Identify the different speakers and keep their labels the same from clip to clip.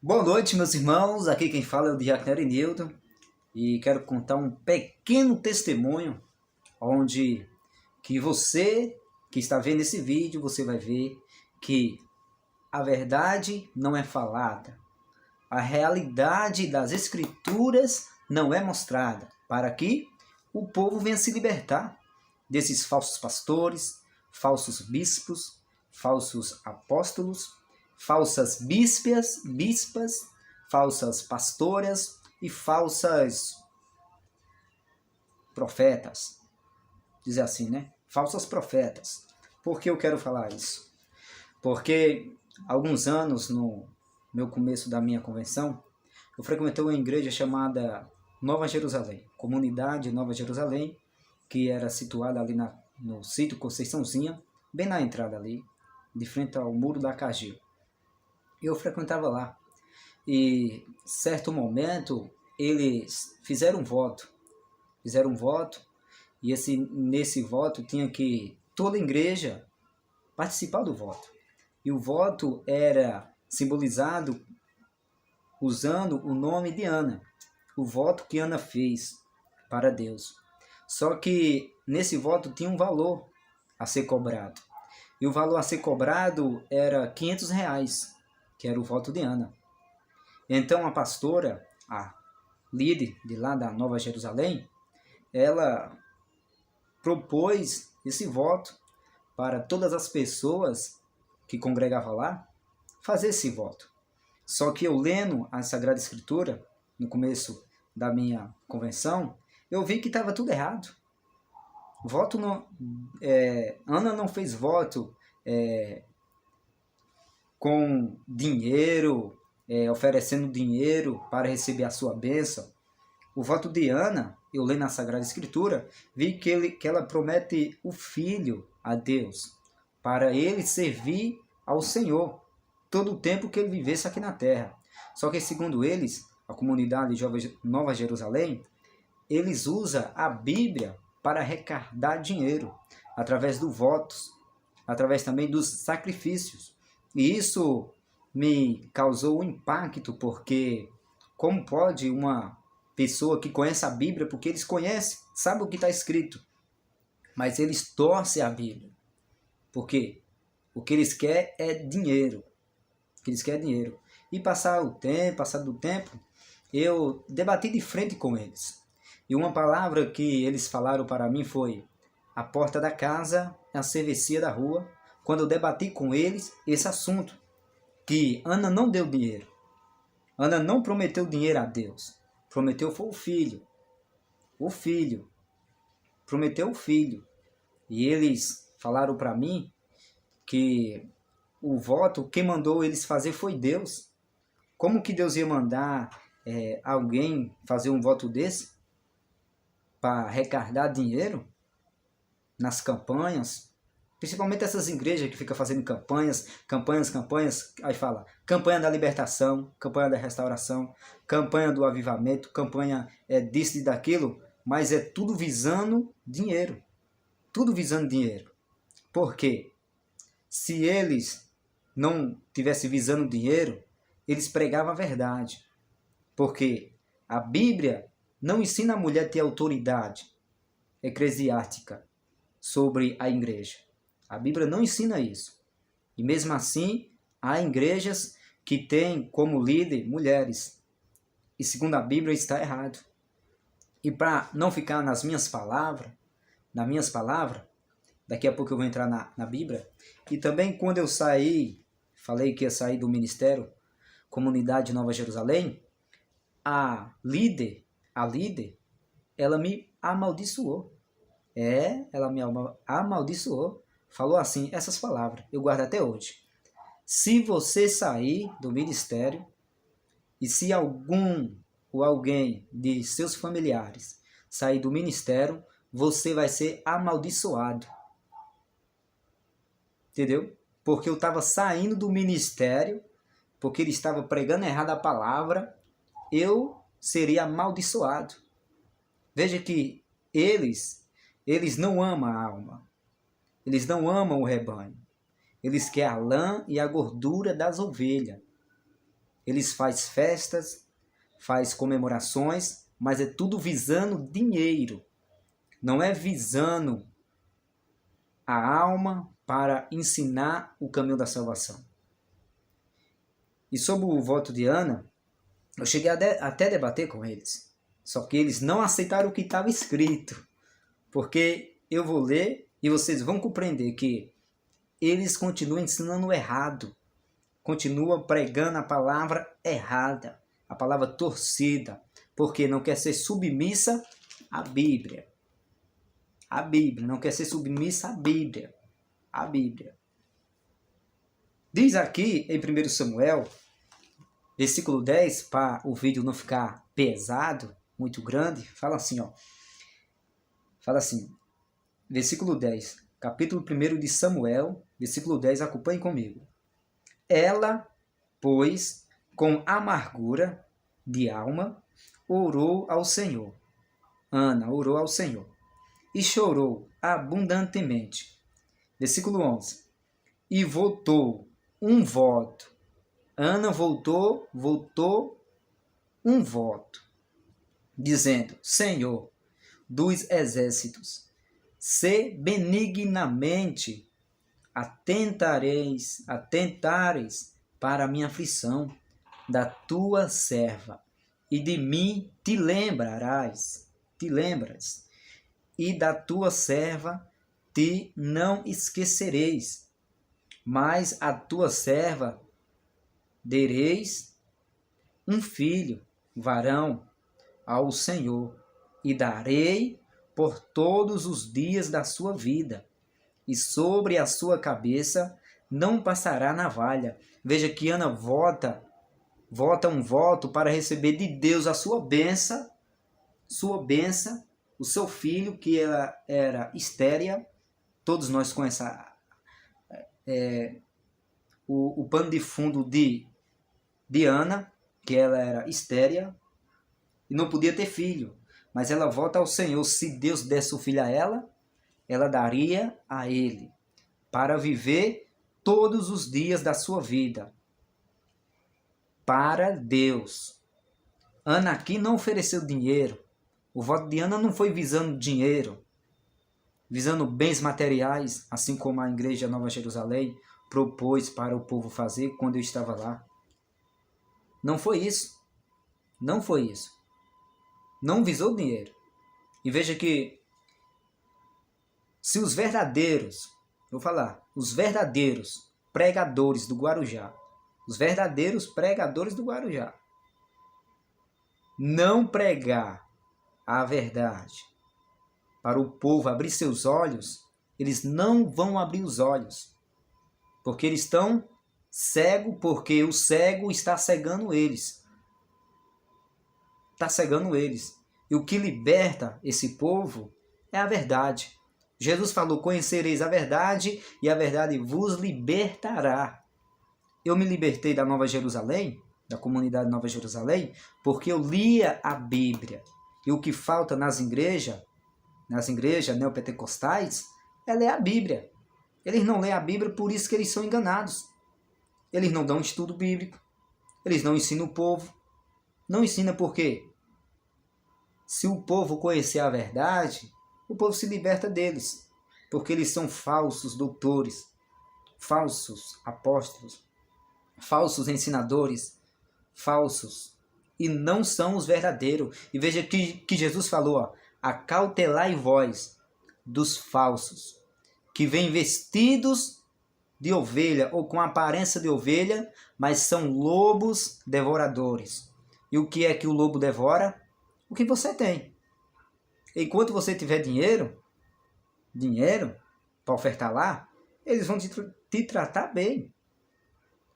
Speaker 1: Boa noite, meus irmãos. Aqui quem fala é o Diácono Erinildo e quero contar um pequeno testemunho onde que você que está vendo esse vídeo, você vai ver que a verdade não é falada, a realidade das escrituras não é mostrada, para que o povo venha se libertar desses falsos pastores, falsos bispos, falsos apóstolos, falsas bispas, falsas pastoras e falsas profetas. Dizer assim, né? Falsas profetas. Por que eu quero falar isso? Porque alguns anos, no meu começo da minha convenção, eu frequentei uma igreja chamada Nova Jerusalém, Comunidade Nova Jerusalém, que era situada ali no sítio Conceiçãozinha, bem na entrada ali, de frente ao muro da Cagil. Eu frequentava lá. E certo momento eles fizeram um voto, e nesse voto tinha que toda a igreja participar do voto. E o voto era simbolizado usando o nome de Ana, o voto que Ana fez para Deus. Só que nesse voto tinha um valor a ser cobrado. E o valor a ser cobrado era R$ 500, que era o voto de Ana. Então a pastora, a líder de lá da Nova Jerusalém, ela propôs esse voto para todas as pessoas que congregavam lá fazer esse voto. Só que eu lendo a Sagrada Escritura, no começo da minha convenção, eu vi que estava tudo errado. Voto não, Ana não fez voto com dinheiro, oferecendo dinheiro para receber a sua bênção. O voto de Ana, eu leio na Sagrada Escritura, vi que ela promete o filho a Deus, para ele servir ao Senhor todo o tempo que ele vivesse aqui na terra. Só que, segundo eles, a comunidade Nova Jerusalém, eles usam a Bíblia para arrecadar dinheiro, através dos votos, através também dos sacrifícios. E isso me causou um impacto, porque como pode uma pessoa que conhece a Bíblia, porque eles conhecem, sabem o que está escrito, mas eles torcem a Bíblia. Por quê? O que eles querem é dinheiro. O que eles querem é dinheiro. E passado o tempo, eu debati de frente com eles. E uma palavra que eles falaram para mim foi: a porta da casa é a travessia da rua. Quando eu debati com eles esse assunto, que Ana não deu dinheiro. Ana não prometeu dinheiro a Deus. Prometeu foi o filho. O filho. Prometeu o filho. E eles falaram para mim que o voto, quem mandou eles fazer foi Deus. Como que Deus ia mandar alguém fazer um voto desse para arrecadar dinheiro nas campanhas? Principalmente essas igrejas que ficam fazendo campanhas, aí fala campanha da libertação, campanha da restauração, campanha do avivamento, campanha disso e daquilo, mas é tudo visando dinheiro. Tudo visando dinheiro. Por quê? Se eles não tivessem visando dinheiro, eles pregavam a verdade. Porque a Bíblia não ensina a mulher a ter autoridade eclesiástica sobre a igreja. A Bíblia não ensina isso. E mesmo assim, há igrejas que têm como líder mulheres. E segundo a Bíblia está errado. E para não ficar nas minhas palavras, daqui a pouco eu vou entrar na Bíblia. E também quando eu falei que ia sair do ministério Comunidade Nova Jerusalém, a líder, ela me amaldiçoou. Ela me amaldiçoou. Falou assim, essas palavras, eu guardo até hoje. Se você sair do ministério, e se alguém de seus familiares sair do ministério, você vai ser amaldiçoado. Entendeu? Porque eu estava saindo do ministério, porque ele estava pregando errado a palavra, eu seria amaldiçoado. Veja que eles não amam a alma. Eles não amam o rebanho. Eles querem a lã e a gordura das ovelhas. eles fazem festas, faz comemorações, mas é tudo visando dinheiro. Não é visando a alma para ensinar o caminho da salvação. E sobre o voto de Ana, eu cheguei até debater com eles. Só que eles não aceitaram o que estava escrito. Porque eu vou ler e vocês vão compreender que eles continuam ensinando errado. Continuam pregando a palavra errada. A palavra torcida. Porque não quer ser submissa à Bíblia. A Bíblia. Não quer ser submissa à Bíblia. A Bíblia. Diz aqui em 1 Samuel, versículo 10, para o vídeo não ficar pesado, muito grande, fala assim, ó. Fala assim, versículo 10, capítulo 1 de Samuel, versículo 10, acompanhe comigo. Ela, pois, com amargura de alma, orou ao Senhor. Ana orou ao Senhor e chorou abundantemente. Versículo 11. E votou um voto. Ana votou um voto, dizendo, Senhor dos exércitos, se benignamente atentares para a minha aflição da tua serva, e de mim te lembras, e da tua serva te não esquecereis, mas a tua serva dereis um filho, varão, ao Senhor, e darei por todos os dias da sua vida, e sobre a sua cabeça não passará navalha. Veja que Ana vota um voto para receber de Deus a sua bênção, o seu filho, que ela era estéril. Todos nós conhecemos o pano de fundo de Ana, que ela era estéril e não podia ter filho. Mas ela vota ao Senhor, se Deus desse o filho a ela, ela daria a ele, para viver todos os dias da sua vida. Para Deus. Ana aqui não ofereceu dinheiro. O voto de Ana não foi visando dinheiro, visando bens materiais, assim como a Igreja Nova Jerusalém propôs para o povo fazer quando eu estava lá. Não foi isso. Não foi isso. Não visou dinheiro. E veja que se os verdadeiros, os verdadeiros pregadores do Guarujá, não pregar a verdade para o povo abrir seus olhos, eles não vão abrir os olhos. Porque eles estão cegos, porque o cego está cegando eles. Está cegando eles. E o que liberta esse povo é a verdade. Jesus falou, conhecereis a verdade e a verdade vos libertará. Eu me libertei da Nova Jerusalém, da comunidade Nova Jerusalém, porque eu lia a Bíblia. E o que falta nas igrejas neopentecostais, é ler a Bíblia. Eles não leem a Bíblia, por isso que eles são enganados. Eles não dão estudo bíblico. Eles não ensinam o povo. Não ensina por quê? Se o povo conhecer a verdade, o povo se liberta deles. Porque eles são falsos doutores, falsos apóstolos, falsos ensinadores, falsos. E não são os verdadeiros. E veja que Jesus falou, ó, acautelai vós dos falsos, que vêm vestidos de ovelha ou com aparência de ovelha, mas são lobos devoradores. E o que é que o lobo devora? O que você tem. Enquanto você tiver dinheiro para ofertar lá, eles vão te tratar bem.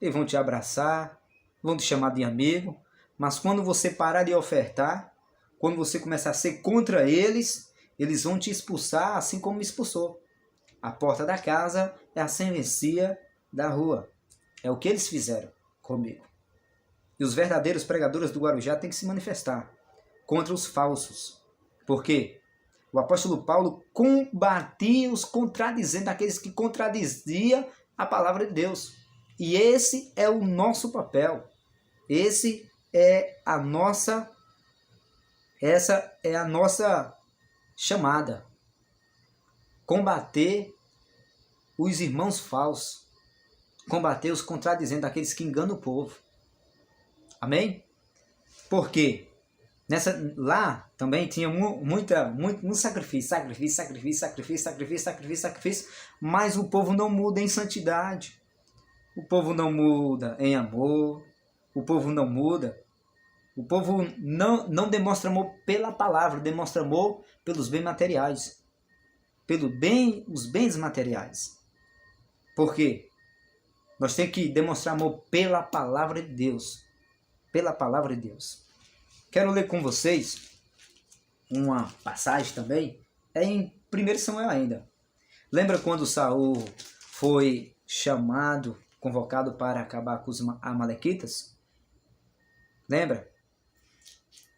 Speaker 1: Eles vão te abraçar, vão te chamar de amigo, mas quando você parar de ofertar, quando você começar a ser contra eles, eles vão te expulsar assim como me expulsou. A porta da casa é a servencia da rua. É o que eles fizeram comigo. E os verdadeiros pregadores do Guarujá têm que se manifestar contra os falsos. Por quê? O apóstolo Paulo combatia os contradizendo, aqueles que contradiziam a palavra de Deus. E esse é o nosso papel. Essa é a nossa chamada. Combater os irmãos falsos. Combater os contradizentes, aqueles que enganam o povo. Amém? Por quê? Lá também tinha muito sacrifício, mas o povo não muda em santidade. O povo não muda em amor. O povo não muda. O povo não demonstra amor pela palavra, demonstra amor pelos bens materiais. Os bens materiais. Por quê? Nós temos que demonstrar amor pela palavra de Deus. Pela palavra de Deus. Quero ler com vocês uma passagem também. É em 1 Samuel ainda. Lembra quando Saul foi convocado para acabar com os amalequitas? Lembra?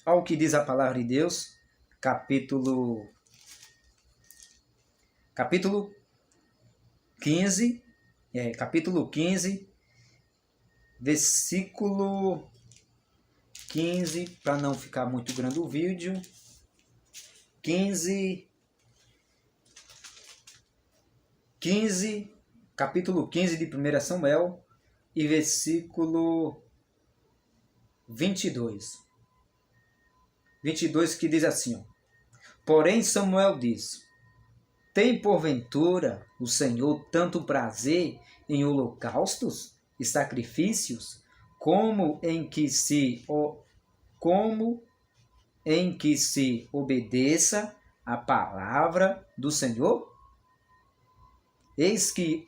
Speaker 1: Olha o que diz a palavra de Deus, capítulo 15, versículo 15, para não ficar muito grande o vídeo. Capítulo 15 de 1 Samuel e versículo 22. 22 que diz assim, ó: Porém Samuel diz: Tem porventura o Senhor tanto prazer em holocaustos e sacrifícios, como em que se obedeça a palavra do Senhor? Eis que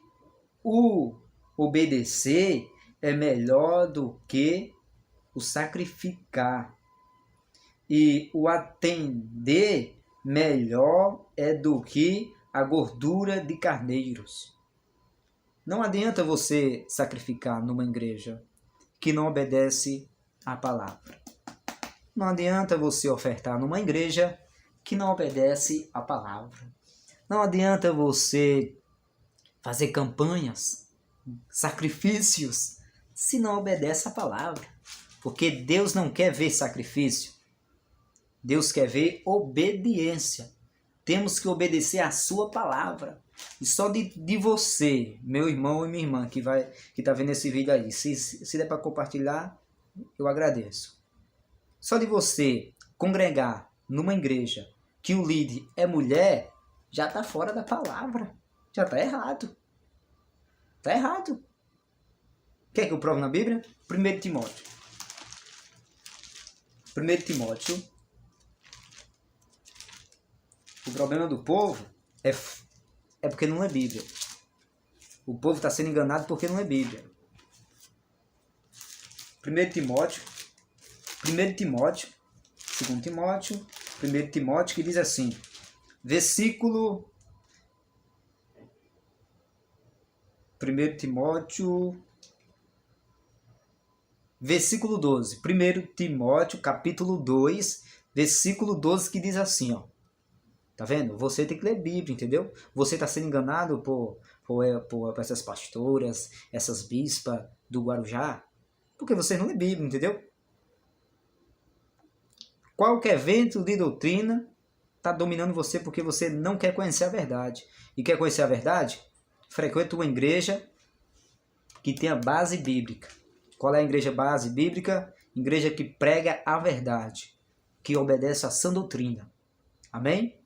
Speaker 1: o obedecer é melhor do que o sacrificar, e o atender melhor é do que a gordura de carneiros. Não adianta você sacrificar numa igreja que não obedece à palavra. Não adianta você ofertar numa igreja que não obedece à palavra. Não adianta você fazer campanhas, sacrifícios, se não obedece à palavra. Porque Deus não quer ver sacrifício. Deus quer ver obediência. Temos que obedecer à sua palavra. E só de você, meu irmão e minha irmã, que está vendo esse vídeo aí, se der para compartilhar, eu agradeço. Só de você congregar numa igreja que o líder é mulher, já está fora da palavra. Já está errado. Está errado. Quer que eu prove na Bíblia? 1 Timóteo. 1 Timóteo. O problema do povo é porque não é Bíblia. O povo está sendo enganado porque não é Bíblia. 1 Timóteo, 2 Timóteo, 1 Timóteo, que diz assim, versículo 1 Timóteo, versículo 12. 1 Timóteo, capítulo 2, versículo 12, que diz assim, ó. Tá vendo? Você tem que ler Bíblia, entendeu? Você está sendo enganado por essas pastoras, essas bispas do Guarujá, porque você não lê Bíblia, entendeu? Qualquer vento de doutrina está dominando você porque você não quer conhecer a verdade. E quer conhecer a verdade? Frequenta uma igreja que tenha base bíblica. Qual é a igreja base bíblica? Igreja que prega a verdade, que obedece à sã doutrina. Amém?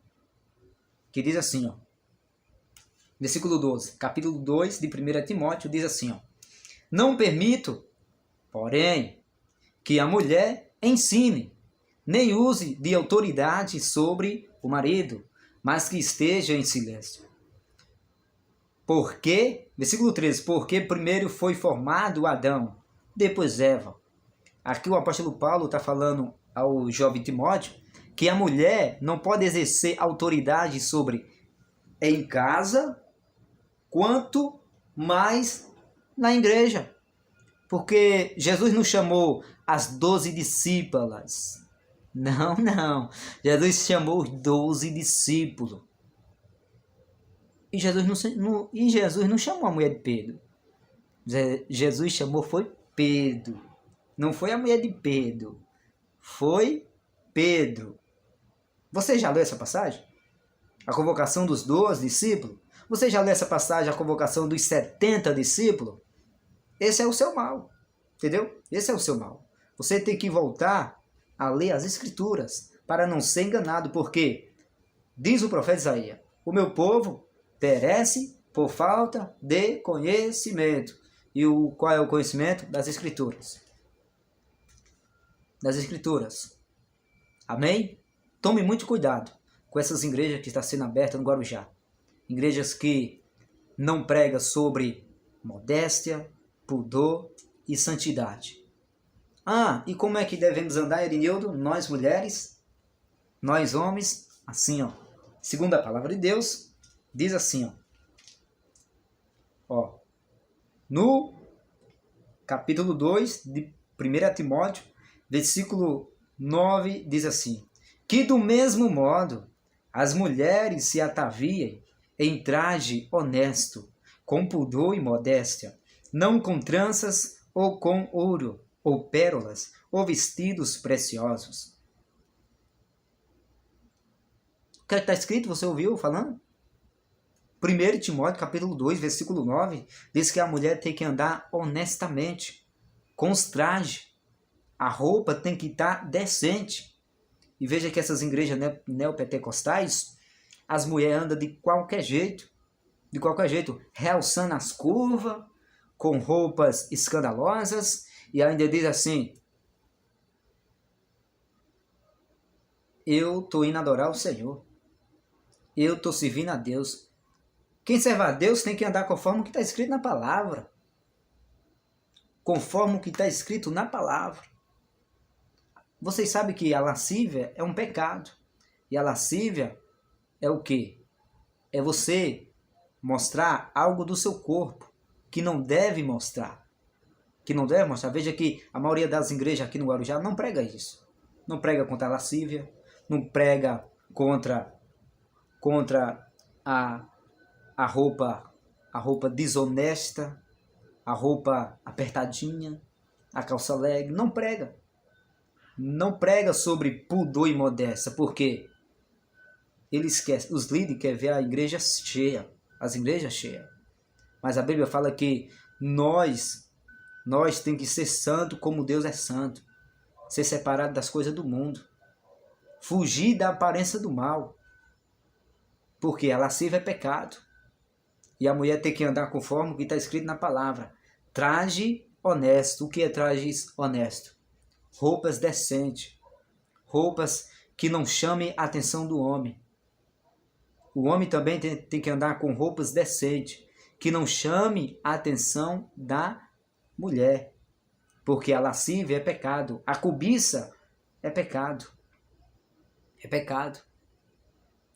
Speaker 1: Que diz assim, ó. Versículo 12, capítulo 2 de 1 Timóteo, diz assim, ó. Não permito, porém, que a mulher ensine, nem use de autoridade sobre o marido, mas que esteja em silêncio. Porque, versículo 13, porque primeiro foi formado Adão, depois Eva. Aqui o apóstolo Paulo está falando ao jovem Timóteo que a mulher não pode exercer autoridade sobre em casa, quanto mais na igreja. Porque Jesus não chamou as 12 discípulas. Não. Jesus chamou os 12 discípulos. E Jesus não chamou a mulher de Pedro. Jesus chamou foi Pedro. Não foi a mulher de Pedro. Foi Pedro. Você já leu essa passagem? A convocação dos 12 discípulos? Você já leu essa passagem, a convocação dos 70 discípulos? Esse é o seu mal. Entendeu? Esse é o seu mal. Você tem que voltar a ler as Escrituras para não ser enganado, porque diz o profeta Isaías: o meu povo perece por falta de conhecimento. E qual é o conhecimento? Das Escrituras. Das Escrituras. Amém? Tome muito cuidado com essas igrejas que estão sendo abertas no Guarujá. Igrejas que não pregam sobre modéstia, pudor e santidade. E como é que devemos andar, Erinildo? Nós mulheres, nós homens, assim, ó. Segundo a palavra de Deus, diz assim, ó. No capítulo 2 de 1 Timóteo, versículo 9, diz assim: que do mesmo modo as mulheres se ataviem em traje honesto, com pudor e modéstia, não com tranças ou com ouro, ou pérolas, ou vestidos preciosos. O que está escrito? Você ouviu falando? 1 Timóteo, capítulo 2, versículo 9, diz que a mulher tem que andar honestamente, com os trajes. A roupa tem que estar decente. E veja que essas igrejas neopentecostais, as mulheres andam de qualquer jeito, realçando as curvas, com roupas escandalosas, e ainda diz assim: eu estou indo adorar o Senhor, eu estou servindo a Deus. Quem serve a Deus tem que andar conforme o que está escrito na palavra. Conforme o que está escrito na palavra. Vocês sabem que a lascívia é um pecado. E a lascívia é o quê? É você mostrar algo do seu corpo que não deve mostrar. Que não deve mostrar. Veja que a maioria das igrejas aqui no Guarujá não prega isso. Não prega contra a lascívia. Não prega contra a roupa desonesta, a roupa apertadinha, a calça leg. Não prega. Não prega sobre pudor e modéstia, porque os líderes querem ver a igreja cheia, as igrejas cheias. Mas a Bíblia fala que nós temos que ser santo como Deus é santo, ser separado das coisas do mundo, fugir da aparência do mal, porque a lascívia é pecado. E a mulher tem que andar conforme o que está escrito na palavra. Traje honesto. O que é traje honesto? Roupas decentes, roupas que não chamem a atenção do homem. O homem também tem que andar com roupas decentes, que não chamem a atenção da mulher, porque a lascívia é pecado, a cobiça é pecado. É pecado.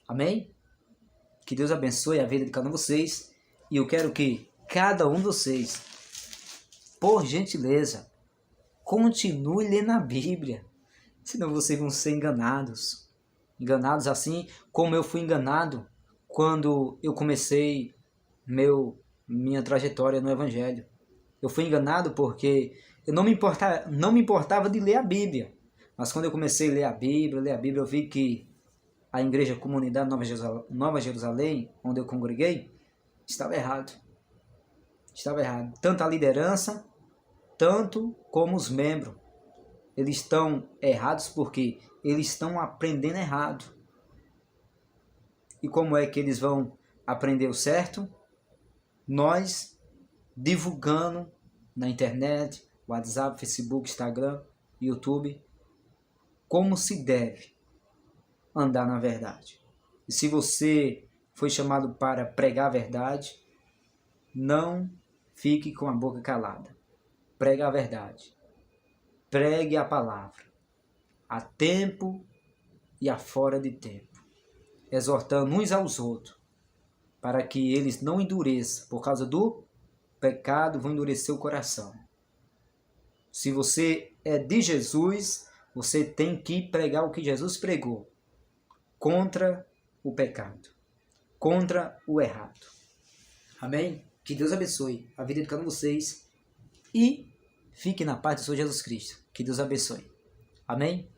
Speaker 1: Amém? Que Deus abençoe a vida de cada um de vocês, e eu quero que cada um de vocês, por gentileza, continue lendo a Bíblia, senão vocês vão ser enganados. Enganados assim como eu fui enganado quando eu comecei minha trajetória no Evangelho. Eu fui enganado porque eu não me importava de ler a Bíblia. Mas quando eu comecei a ler a Bíblia, eu vi que a igreja Comunidade Nova Jerusalém, onde eu congreguei, estava errado. Estava errado. Tanto a liderança, tanto como os membros. Eles estão errados porque eles estão aprendendo errado. E como é que eles vão aprender o certo? Nós divulgando na internet, WhatsApp, Facebook, Instagram, YouTube, como se deve andar na verdade. E se você foi chamado para pregar a verdade, não fique com a boca calada. Pregue a verdade. Pregue a palavra. A tempo e a fora de tempo. Exortando uns aos outros, para que eles não endureçam. Por causa do pecado, vão endurecer o coração. Se você é de Jesus, você tem que pregar o que Jesus pregou. Contra o pecado. Contra o errado. Amém? Que Deus abençoe a vida de cada um de vocês. E Fique na paz do Senhor Jesus Cristo. Que Deus abençoe. Amém?